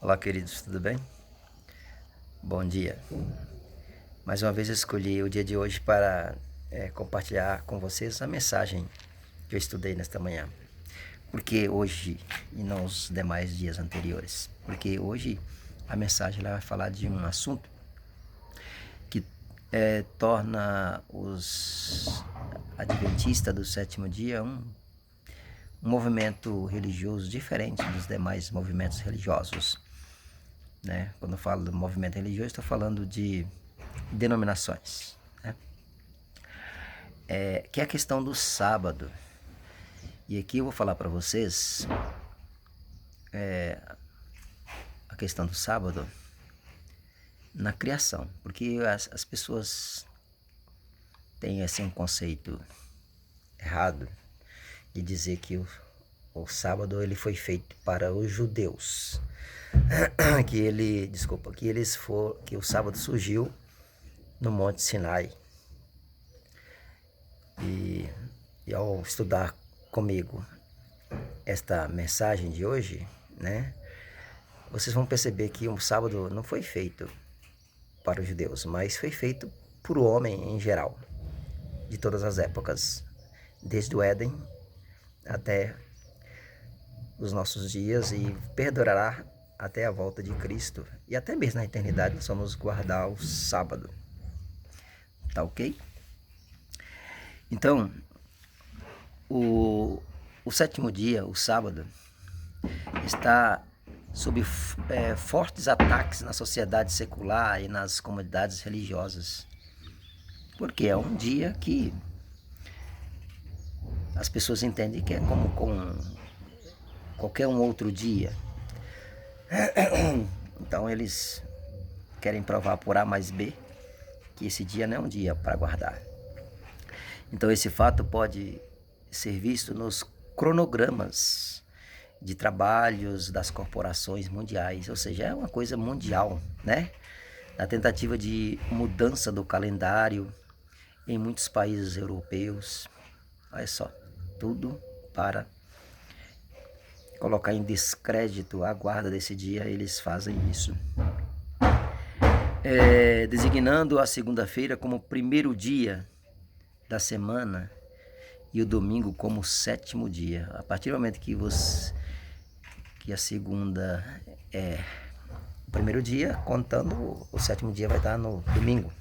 Olá, queridos, tudo bem? Bom dia. Mais uma vez eu escolhi o dia de hoje para compartilhar com vocês a mensagem que eu estudei nesta manhã. Por que hoje e não os demais dias anteriores? Porque hoje a mensagem ela vai falar de um assunto que torna os adventistas do sétimo dia um movimento religioso diferente dos demais movimentos religiosos. Né? Quando eu falo do movimento religioso, estou falando de denominações, né? Que é a questão do sábado. E aqui eu vou falar para vocês a questão do sábado na criação, porque as pessoas têm assim um conceito errado de dizer que o sábado ele foi feito para os judeus. Que o sábado surgiu no Monte Sinai. E ao estudar comigo esta mensagem de hoje, né, vocês vão perceber que o sábado não foi feito para os judeus, mas foi feito por o homem em geral, de todas as épocas, desde o Éden até os nossos dias, e perdurará até a volta de Cristo, e até mesmo na eternidade nós vamos guardar o sábado. Tá ok? Então, o sétimo dia, o sábado, está sob fortes ataques na sociedade secular e nas comunidades religiosas, porque é um dia que as pessoas entendem que é como com qualquer um outro dia. Então eles querem provar por A mais B que esse dia não é um dia para guardar. Então esse fato pode ser visto nos cronogramas de trabalhos das corporações mundiais, ou seja, é uma coisa mundial, né? Na tentativa de mudança do calendário em muitos países europeus. Olha só, tudo para colocar em descrédito a guarda desse dia, eles fazem isso. Designando a segunda-feira como primeiro dia da semana e o domingo como o sétimo dia. A partir do momento que a segunda é o primeiro dia, contando, o sétimo dia vai estar no domingo.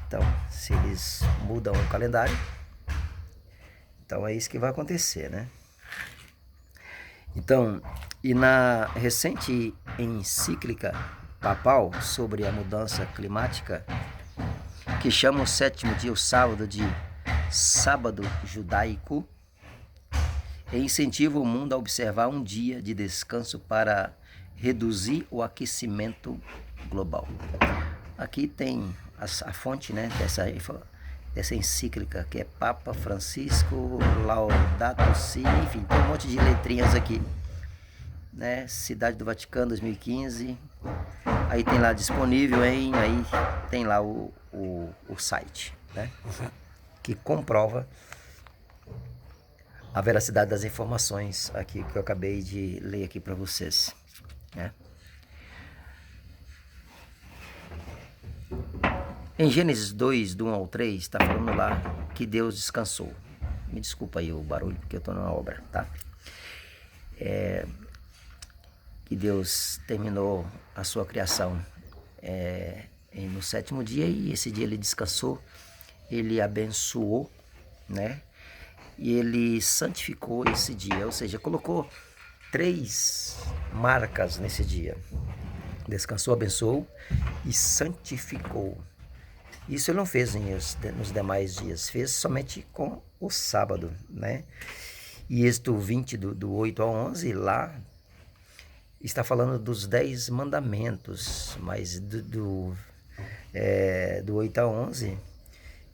Então, se eles mudam o calendário, então é isso que vai acontecer, né? Então, e na recente encíclica papal sobre a mudança climática, que chama o sétimo dia, o sábado, de sábado judaico, e incentiva o mundo a observar um dia de descanso para reduzir o aquecimento global. Aqui tem a fonte, né, dessa encíclica, que é Papa Francisco Laudato Si, enfim, tem um monte de letrinhas aqui, né? Cidade do Vaticano 2015. Aí tem lá disponível, aí tem lá o site, né, que comprova a veracidade das informações aqui que eu acabei de ler aqui para vocês, né? Em Gênesis 2, do 1 ao 3, está falando lá que Deus descansou. Me desculpa aí o barulho, porque eu estou numa obra, tá? Que Deus terminou a sua criação no sétimo dia, e esse dia ele descansou, ele abençoou, né? E ele santificou esse dia, ou seja, colocou 3 marcas nesse dia: descansou, abençoou e santificou. Isso ele não fez nos demais dias, fez somente com o sábado, né? E Êxodo 20, do 8 ao 11, lá está falando dos 10 mandamentos, mas do 8 a 11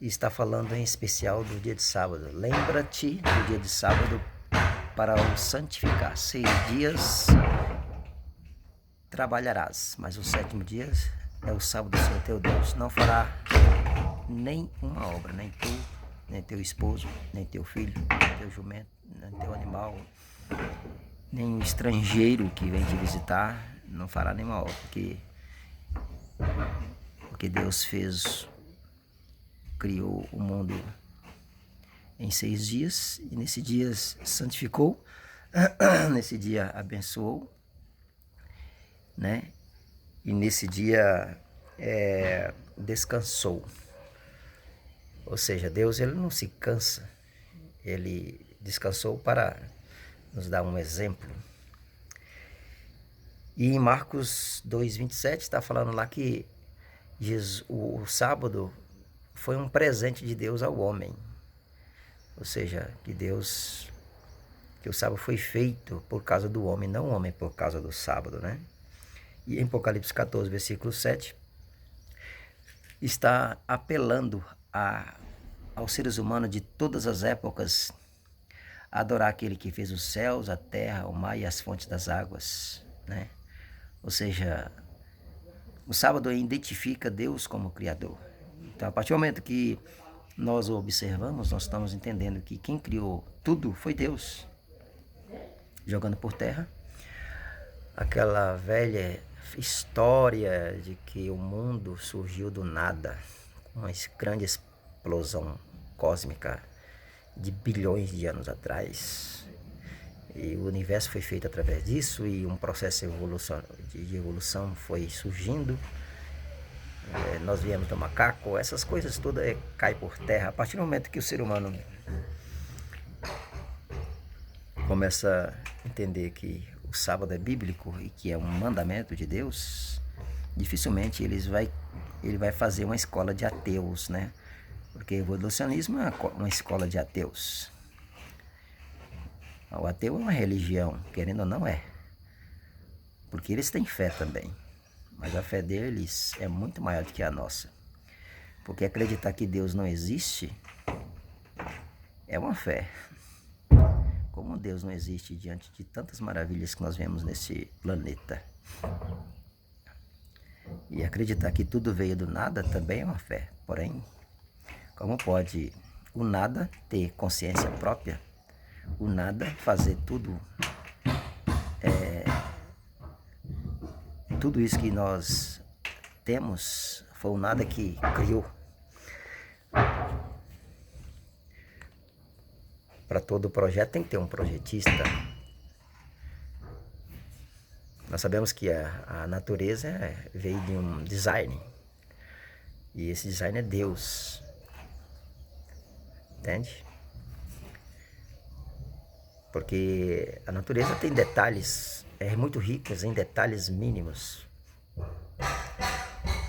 está falando em especial do dia de sábado. Lembra-te do dia de sábado para o santificar. 6 dias trabalharás, mas o sétimo dia é o sábado do Senhor teu Deus. Não fará nem uma obra, nem tu, nem teu esposo, nem teu filho, nem teu jumento, nem teu animal, nem o estrangeiro que vem te visitar não fará nenhuma obra, porque Deus criou o mundo em 6 dias, e nesse dia santificou, nesse dia abençoou, né? E nesse dia descansou. Ou seja, Deus, ele não se cansa, ele descansou para nos dar um exemplo. E em Marcos 2:27 está falando lá que o sábado foi um presente de Deus ao homem. Ou seja, que o sábado foi feito por causa do homem, não o homem por causa do sábado, né? E em Apocalipse 14, versículo 7, está apelando aos seres humanos de todas as épocas a adorar aquele que fez os céus, a terra, o mar e as fontes das águas, né? Ou seja, o sábado identifica Deus como Criador. Então, a partir do momento que nós o observamos, nós estamos entendendo que quem criou tudo foi Deus, jogando por terra aquela velha história de que o mundo surgiu do nada, com uma grande explosão cósmica de bilhões de anos atrás. E o universo foi feito através disso, e um processo de evolução foi surgindo. Nós viemos do macaco, essas coisas todas caem por terra. A partir do momento que o ser humano começa a entender que o sábado é bíblico e que é um mandamento de Deus, dificilmente ele vai fazer uma escola de ateus, né? Porque o evolucionismo é uma escola de ateus. O ateu é uma religião, querendo ou não é. Porque eles têm fé também. Mas a fé deles é muito maior do que a nossa. Porque acreditar que Deus não existe é uma fé. Como Deus não existe diante de tantas maravilhas que nós vemos nesse planeta. E acreditar que tudo veio do nada também é uma fé. Porém, como pode o nada ter consciência própria? O nada fazer tudo, tudo isso que nós temos, foi o nada que criou. Para todo projeto tem que ter um projetista. Nós sabemos que a natureza veio de um design. E esse design é Deus. Entende? Porque a natureza tem detalhes muito ricos em detalhes mínimos.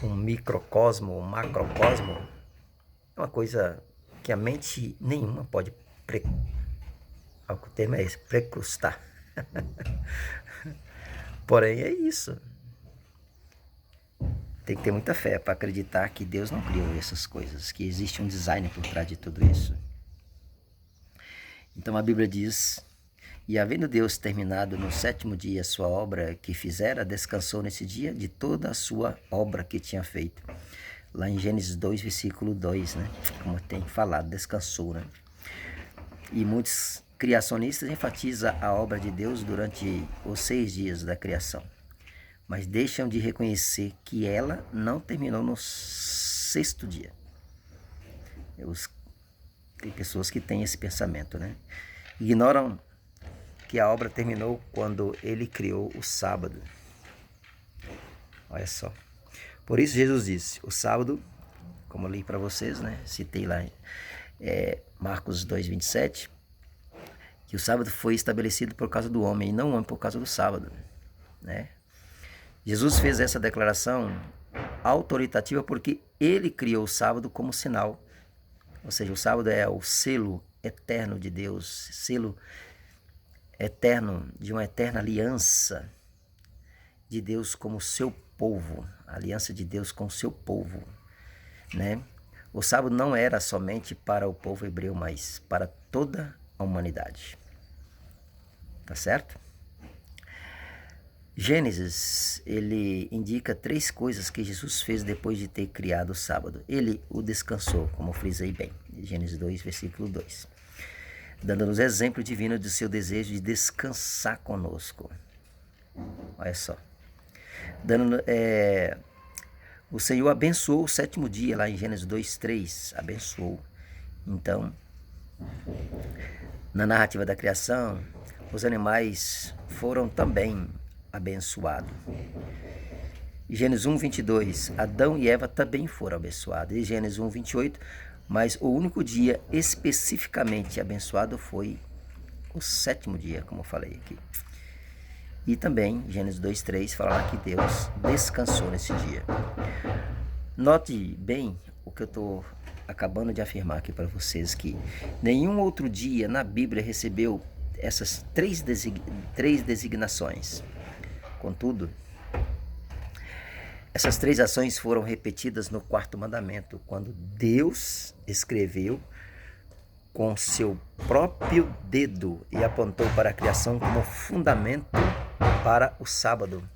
Um microcosmo, um macrocosmo é uma coisa que a mente nenhuma pode o termo é esse, precrustar. Porém é isso. Tem que ter muita fé para acreditar que Deus não criou essas coisas, que existe um design por trás de tudo isso. Então a Bíblia diz: e havendo Deus terminado no 7º dia a sua obra que fizera, descansou nesse dia de toda a sua obra que tinha feito. Lá em Gênesis 2, versículo 2, né? Como tem falado, descansou, né? E muitos criacionistas enfatizam a obra de Deus durante os 6 dias da criação, mas deixam de reconhecer que ela não terminou no 6º dia. Tem pessoas que têm esse pensamento, né? Ignoram que a obra terminou quando ele criou o sábado. Olha só. Por isso Jesus disse, o sábado, como eu li para vocês, né? Citei lá Marcos 2:27, que o sábado foi estabelecido por causa do homem e não o homem por causa do sábado, né? Jesus fez essa declaração autoritativa porque ele criou o sábado como sinal. Ou seja, o sábado é o selo eterno de Deus, selo eterno de uma eterna aliança de Deus com o seu povo, a aliança de Deus com o seu povo, né? O sábado não era somente para o povo hebreu, mas para toda a humanidade. Tá certo? Gênesis, ele indica 3 coisas que Jesus fez depois de ter criado o sábado. Ele o descansou, como eu frisei bem, Gênesis 2, versículo 2. Dando-nos exemplo divino de seu desejo de descansar conosco. Olha só. O Senhor abençoou o sétimo dia, lá em Gênesis 2:3, abençoou. Então, na narrativa da criação, os animais foram também abençoados. Gênesis 1:22, Adão e Eva também foram abençoados. E Gênesis 1:28, mas o único dia especificamente abençoado foi o sétimo dia, como eu falei aqui. E também, Gênesis 2:3, fala lá que Deus descansou nesse dia. Note bem o que eu estou acabando de afirmar aqui para vocês, que nenhum outro dia na Bíblia recebeu essas três designações. Contudo, essas três ações foram repetidas no quarto mandamento, quando Deus escreveu com seu próprio dedo e apontou para a criação como fundamento para o sábado.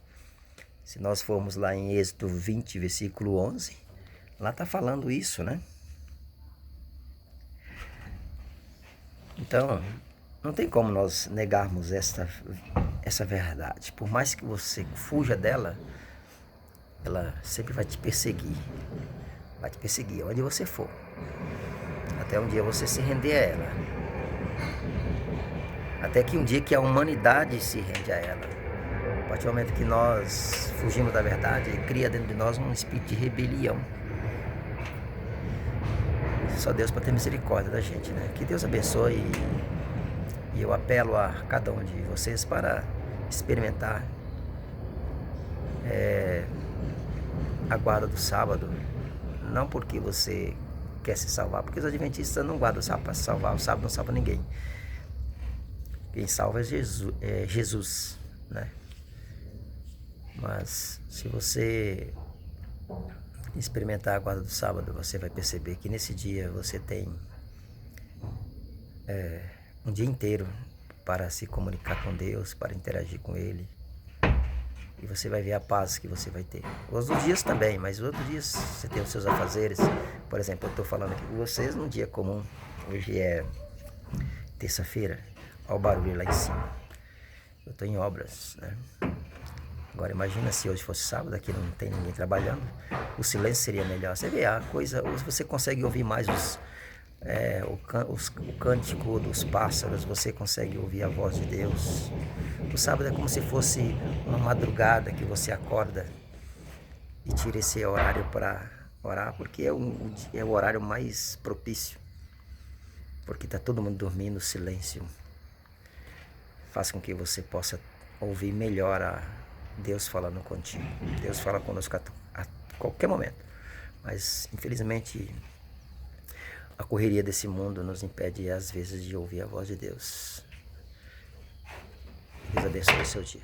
Se nós formos lá em Êxodo 20, versículo 11, lá está falando isso, né? Então, não tem como nós negarmos essa verdade. Por mais que você fuja dela, ela sempre vai te perseguir. Vai te perseguir onde você for. Até um dia você se render a ela. Até que um dia que a humanidade se rende a ela. A partir do momento que nós fugimos da verdade, cria dentro de nós um espírito de rebelião. Só Deus para ter misericórdia da gente, né? Que Deus abençoe e eu apelo a cada um de vocês para experimentar a guarda do sábado. Não porque você quer se salvar, porque os adventistas não guardam o sábado para se salvar, o sábado não salva ninguém. Quem salva é Jesus, né? Mas se você experimentar a guarda do sábado, você vai perceber que nesse dia você tem um dia inteiro para se comunicar com Deus, para interagir com Ele. E você vai ver a paz que você vai ter. Os outros dias também, mas os outros dias você tem os seus afazeres. Por exemplo, eu estou falando aqui com vocês num dia comum. Hoje é terça-feira. Olha o barulho lá em cima. Eu estou em obras, né? Agora imagina se hoje fosse sábado, aqui não tem ninguém trabalhando. O silêncio seria melhor. Você vê a coisa, você consegue ouvir mais o cântico dos pássaros, você consegue ouvir a voz de Deus. O sábado é como se fosse uma madrugada que você acorda e tira esse horário para orar, porque é o horário mais propício, porque está todo mundo dormindo, silêncio. Faz com que você possa ouvir melhor a Deus falando contigo. Deus fala conosco a qualquer momento, mas infelizmente a correria desse mundo nos impede às vezes de ouvir a voz de Deus. Deus abençoe o seu dia.